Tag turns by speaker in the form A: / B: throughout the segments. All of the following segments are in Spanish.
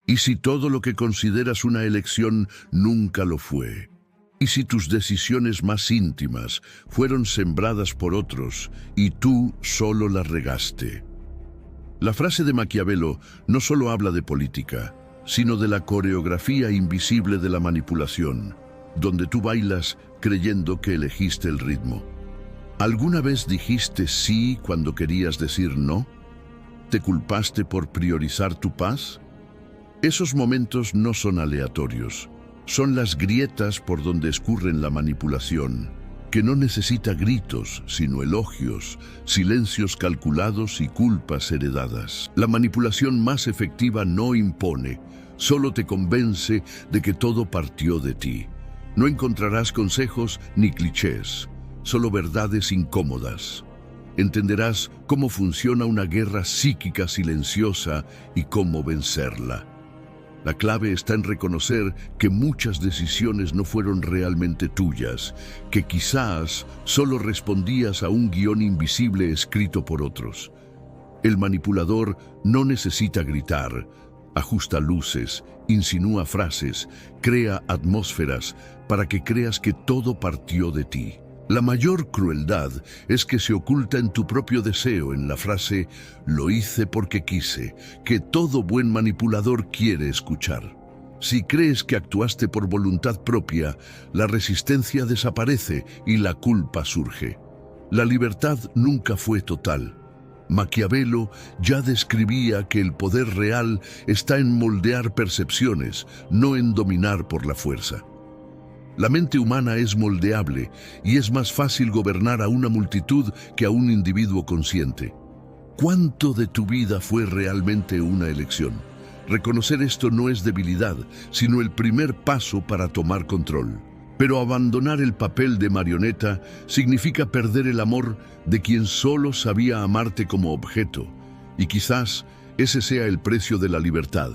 A: ¿Y si todo lo que consideras una elección nunca lo fue? ¿Y si tus decisiones más íntimas fueron sembradas por otros y tú solo las regaste? La frase de Maquiavelo no solo habla de política, sino de la coreografía invisible de la manipulación, donde tú bailas creyendo que elegiste el ritmo. ¿Alguna vez dijiste sí cuando querías decir no? ¿Te culpaste por priorizar tu paz? Esos momentos no son aleatorios, son las grietas por donde escurren la manipulación, que no necesita gritos, sino elogios, silencios calculados y culpas heredadas. La manipulación más efectiva no impone, solo te convence de que todo partió de ti. No encontrarás consejos ni clichés, solo verdades incómodas. Entenderás cómo funciona una guerra psíquica silenciosa y cómo vencerla. La clave está en reconocer que muchas decisiones no fueron realmente tuyas, que quizás solo respondías a un guión invisible escrito por otros. El manipulador no necesita gritar, ajusta luces, insinúa frases, crea atmósferas para que creas que todo partió de ti. La mayor crueldad es que se oculta en tu propio deseo, en la frase «lo hice porque quise», que todo buen manipulador quiere escuchar. Si crees que actuaste por voluntad propia, la resistencia desaparece y la culpa surge. La libertad nunca fue total. Maquiavelo ya describía que el poder real está en moldear percepciones, no en dominar por la fuerza. La mente humana es moldeable y es más fácil gobernar a una multitud que a un individuo consciente. ¿Cuánto de tu vida fue realmente una elección? Reconocer esto no es debilidad, sino el primer paso para tomar control. Pero abandonar el papel de marioneta significa perder el amor de quien solo sabía amarte como objeto, y quizás ese sea el precio de la libertad.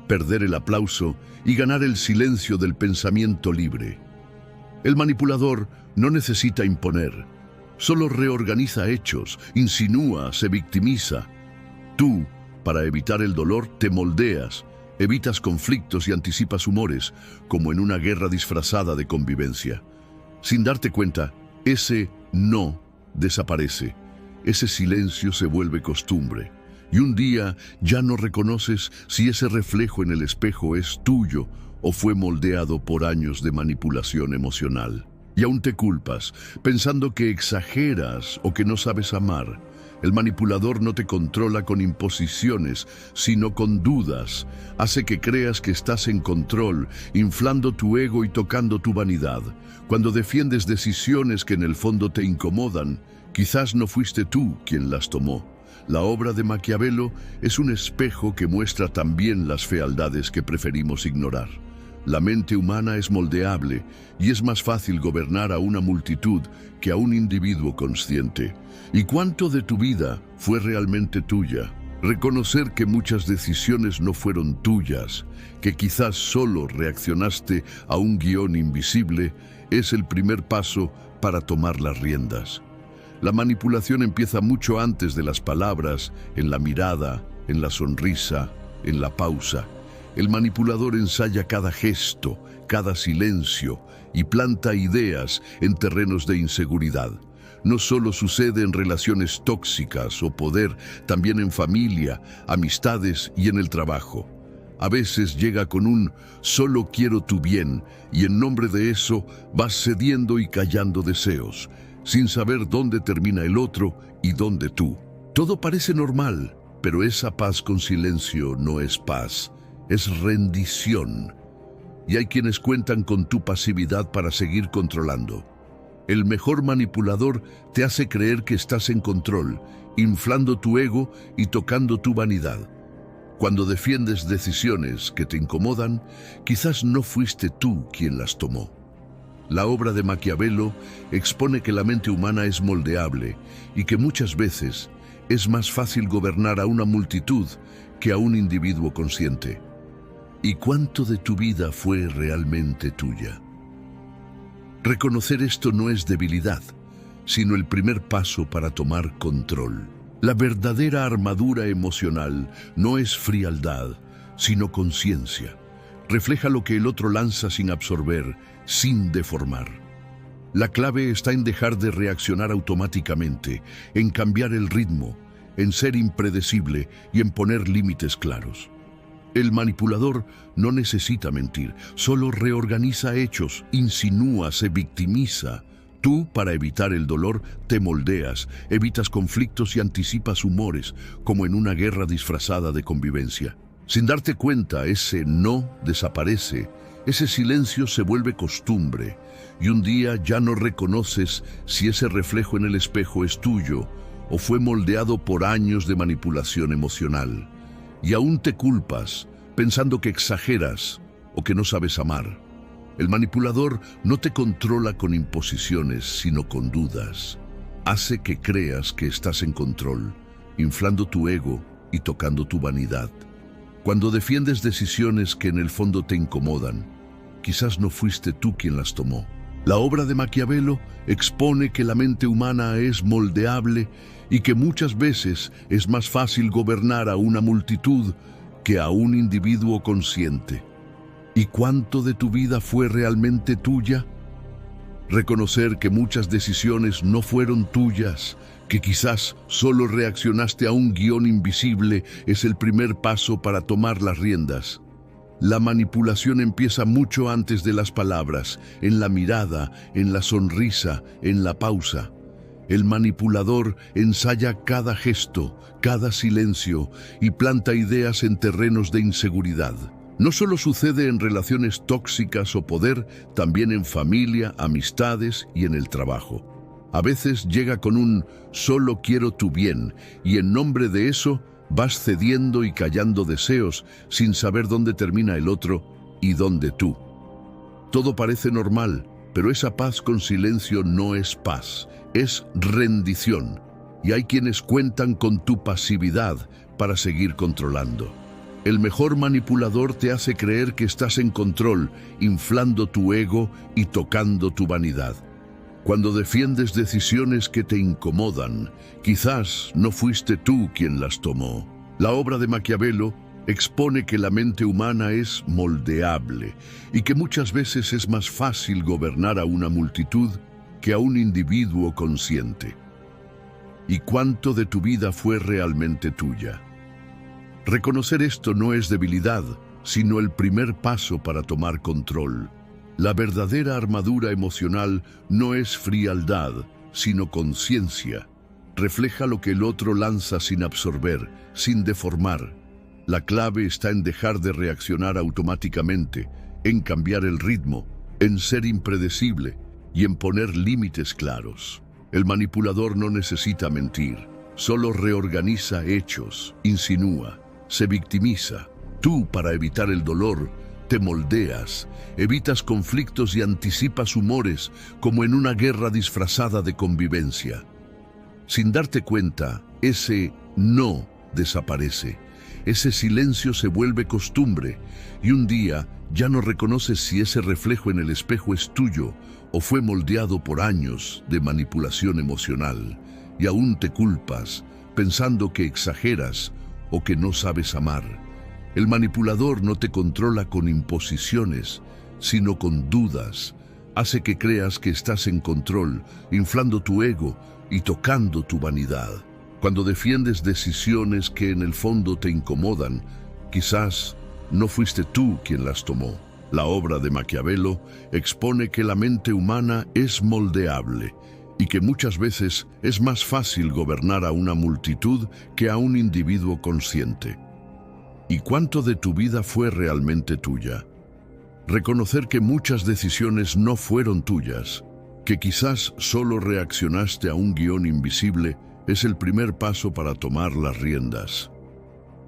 A: Perder el aplauso y ganar el silencio del pensamiento libre. El manipulador no necesita imponer, solo reorganiza hechos, insinúa, se victimiza. Tú, para evitar el dolor, te moldeas, evitas conflictos y anticipas humores, como en una guerra disfrazada de convivencia. Sin darte cuenta, ese no desaparece, ese silencio se vuelve costumbre. Y un día ya no reconoces si ese reflejo en el espejo es tuyo o fue moldeado por años de manipulación emocional. Y aún te culpas, pensando que exageras o que no sabes amar. El manipulador no te controla con imposiciones, sino con dudas. Hace que creas que estás en control, inflando tu ego y tocando tu vanidad. Cuando defiendes decisiones que en el fondo te incomodan, quizás no fuiste tú quien las tomó. La obra de Maquiavelo es un espejo que muestra también las fealdades que preferimos ignorar. La mente humana es moldeable y es más fácil gobernar a una multitud que a un individuo consciente. ¿Y cuánto de tu vida fue realmente tuya? Reconocer que muchas decisiones no fueron tuyas, que quizás solo reaccionaste a un guión invisible, es el primer paso para tomar las riendas. La manipulación empieza mucho antes de las palabras, en la mirada, en la sonrisa, en la pausa. El manipulador ensaya cada gesto, cada silencio y planta ideas en terrenos de inseguridad. No solo sucede en relaciones tóxicas o poder, también en familia, amistades y en el trabajo. A veces llega con un «solo quiero tu bien» y en nombre de eso vas cediendo y callando deseos, sin saber dónde termina el otro y dónde tú. Todo parece normal, pero esa paz con silencio no es paz, es rendición. Y hay quienes cuentan con tu pasividad para seguir controlando. El mejor manipulador te hace creer que estás en control, inflando tu ego y tocando tu vanidad. Cuando defiendes decisiones que te incomodan, quizás no fuiste tú quien las tomó. La obra de Maquiavelo expone que la mente humana es moldeable y que muchas veces es más fácil gobernar a una multitud que a un individuo consciente. ¿Y cuánto de tu vida fue realmente tuya? Reconocer esto no es debilidad, sino el primer paso para tomar control. La verdadera armadura emocional no es frialdad, sino conciencia. Refleja lo que el otro lanza sin absorber, sin deformar. La clave está en dejar de reaccionar automáticamente, en cambiar el ritmo, en ser impredecible y en poner límites claros. El manipulador no necesita mentir, solo reorganiza hechos, insinúa, se victimiza. Tú, para evitar el dolor, te moldeas, evitas conflictos y anticipas humores, como en una guerra disfrazada de convivencia. Sin darte cuenta, ese no desaparece, ese silencio se vuelve costumbre, y un día ya no reconoces si ese reflejo en el espejo es tuyo o fue moldeado por años de manipulación emocional. Y aún te culpas, pensando que exageras o que no sabes amar. El manipulador no te controla con imposiciones, sino con dudas. Hace que creas que estás en control, inflando tu ego y tocando tu vanidad. Cuando defiendes decisiones que en el fondo te incomodan, quizás no fuiste tú quien las tomó. La obra de Maquiavelo expone que la mente humana es moldeable y que muchas veces es más fácil gobernar a una multitud que a un individuo consciente. ¿Y cuánto de tu vida fue realmente tuya? Reconocer que muchas decisiones no fueron tuyas, que quizás solo reaccionaste a un guión invisible, es el primer paso para tomar las riendas. La manipulación empieza mucho antes de las palabras, en la mirada, en la sonrisa, en la pausa. El manipulador ensaya cada gesto, cada silencio y planta ideas en terrenos de inseguridad. No solo sucede en relaciones tóxicas o poder, también en familia, amistades y en el trabajo. A veces llega con un «solo quiero tu bien» y en nombre de eso vas cediendo y callando deseos sin saber dónde termina el otro y dónde tú. Todo parece normal, pero esa paz con silencio no es paz, es rendición. Y hay quienes cuentan con tu pasividad para seguir controlando. El mejor manipulador te hace creer que estás en control, inflando tu ego y tocando tu vanidad. Cuando defiendes decisiones que te incomodan, quizás no fuiste tú quien las tomó. La obra de Maquiavelo expone que la mente humana es moldeable y que muchas veces es más fácil gobernar a una multitud que a un individuo consciente. ¿Y cuánto de tu vida fue realmente tuya? Reconocer esto no es debilidad, sino el primer paso para tomar control. La verdadera armadura emocional no es frialdad, sino conciencia. Refleja lo que el otro lanza sin absorber, sin deformar. La clave está en dejar de reaccionar automáticamente, en cambiar el ritmo, en ser impredecible y en poner límites claros. El manipulador no necesita mentir, solo reorganiza hechos, insinúa, se victimiza. Tú, para evitar el dolor, te moldeas, evitas conflictos y anticipas humores como en una guerra disfrazada de convivencia. Sin darte cuenta, ese no desaparece. Ese silencio se vuelve costumbre y un día ya no reconoces si ese reflejo en el espejo es tuyo o fue moldeado por años de manipulación emocional y aún te culpas pensando que exageras o que no sabes amar. El manipulador no te controla con imposiciones, sino con dudas. Hace que creas que estás en control, inflando tu ego y tocando tu vanidad. Cuando defiendes decisiones que en el fondo te incomodan, quizás no fuiste tú quien las tomó. La obra de Maquiavelo expone que la mente humana es moldeable y que muchas veces es más fácil gobernar a una multitud que a un individuo consciente. ¿Y cuánto de tu vida fue realmente tuya? Reconocer que muchas decisiones no fueron tuyas, que quizás solo reaccionaste a un guión invisible, es el primer paso para tomar las riendas.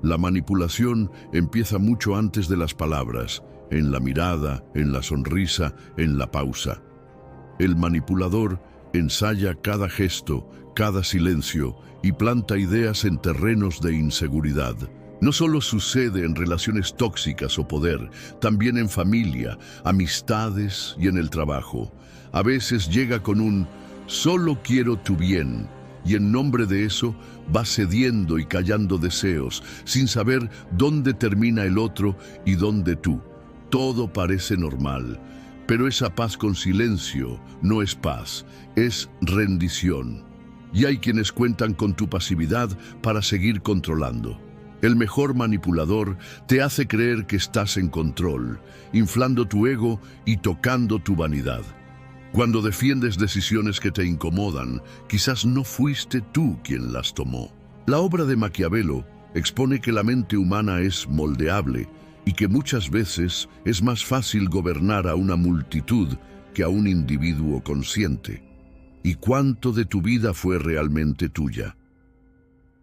A: La manipulación empieza mucho antes de las palabras, en la mirada, en la sonrisa, en la pausa. El manipulador ensaya cada gesto, cada silencio y planta ideas en terrenos de inseguridad. No solo sucede en relaciones tóxicas o poder, también en familia, amistades y en el trabajo. A veces llega con un «solo quiero tu bien» y en nombre de eso vas cediendo y callando deseos, sin saber dónde termina el otro y dónde tú. Todo parece normal, pero esa paz con silencio no es paz, es rendición. Y hay quienes cuentan con tu pasividad para seguir controlando. El mejor manipulador te hace creer que estás en control, inflando tu ego y tocando tu vanidad. Cuando defiendes decisiones que te incomodan, quizás no fuiste tú quien las tomó. La obra de Maquiavelo expone que la mente humana es moldeable y que muchas veces es más fácil gobernar a una multitud que a un individuo consciente. ¿Y cuánto de tu vida fue realmente tuya?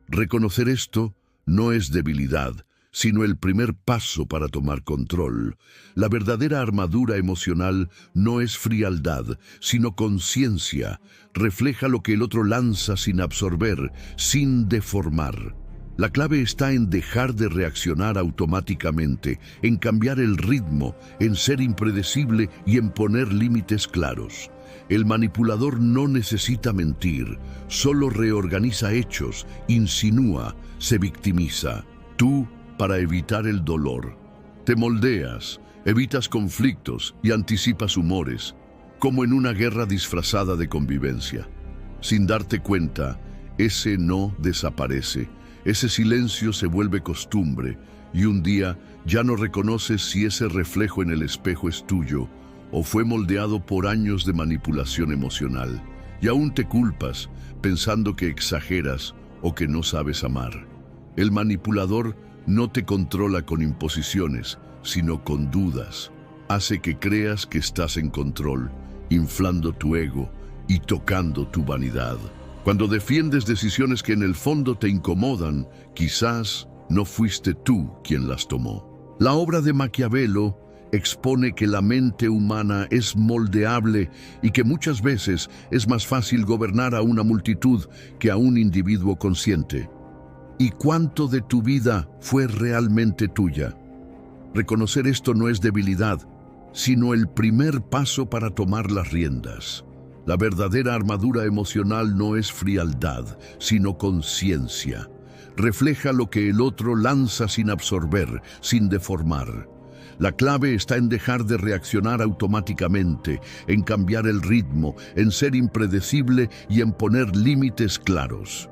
A: Reconocer esto no es debilidad, sino el primer paso para tomar control. La verdadera armadura emocional no es frialdad, sino conciencia. Refleja lo que el otro lanza sin absorber, sin deformar. La clave está en dejar de reaccionar automáticamente, en cambiar el ritmo, en ser impredecible y en poner límites claros. El manipulador no necesita mentir, solo reorganiza hechos, insinúa, se victimiza. Tú, para evitar el dolor, te moldeas, evitas conflictos y anticipas humores, como en una guerra disfrazada de convivencia. Sin darte cuenta, ese no desaparece, ese silencio se vuelve costumbre y un día ya no reconoces si ese reflejo en el espejo es tuyo o fue moldeado por años de manipulación emocional, y aún te culpas pensando que exageras o que no sabes amar. El manipulador no te controla con imposiciones, sino con dudas. Hace que creas que estás en control, inflando tu ego y tocando tu vanidad. Cuando defiendes decisiones que en el fondo te incomodan, quizás no fuiste tú quien las tomó. La obra de Maquiavelo expone que la mente humana es moldeable y que muchas veces es más fácil gobernar a una multitud que a un individuo consciente. ¿Y cuánto de tu vida fue realmente tuya? Reconocer esto no es debilidad, sino el primer paso para tomar las riendas. La verdadera armadura emocional no es frialdad, sino conciencia. Refleja lo que el otro lanza sin absorber, sin deformar. La clave está en dejar de reaccionar automáticamente, en cambiar el ritmo, en ser impredecible y en poner límites claros.